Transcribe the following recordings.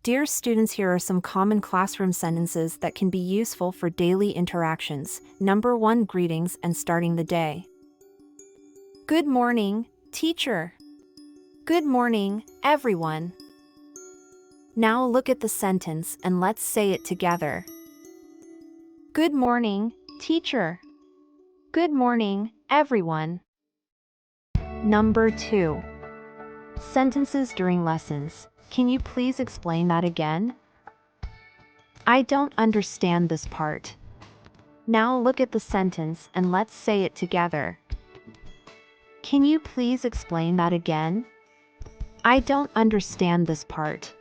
Dear students, here are some common classroom sentences that can be useful for daily interactions. Number 1, greetings and starting the day. Good morning, teacher. Good morning, everyone. Now look at the sentence and let's say it together. Good morning, teacher. Good morning, everyone. Number 2. Sentences during lessons. Can you please explain that again? I don't understand this part. Now look at the sentence and let's say it together. Can you please explain that again? I don't understand this part.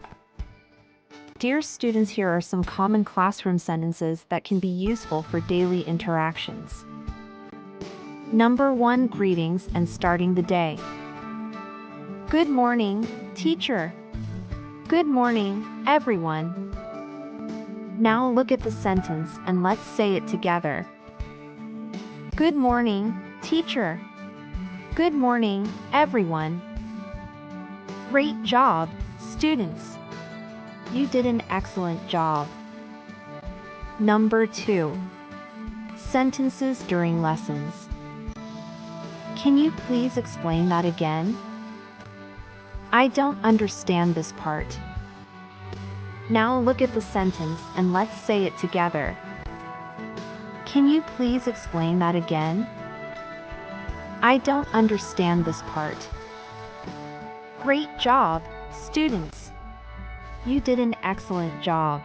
Dear students, here are some common classroom sentences that can be useful for daily interactions. Number 1, greetings and starting the day. Good morning, teacher. Good morning, everyone. Now look at the sentence and let's say it together. Good morning, teacher. Good morning, everyone. Great job, students. You did an excellent job. Number 2. Sentences during lessons. Can you please explain that again? I don't understand this part. Now look at the sentence and let's say it together. Can you please explain that again? I don't understand this part. Great job, students. You did an excellent job.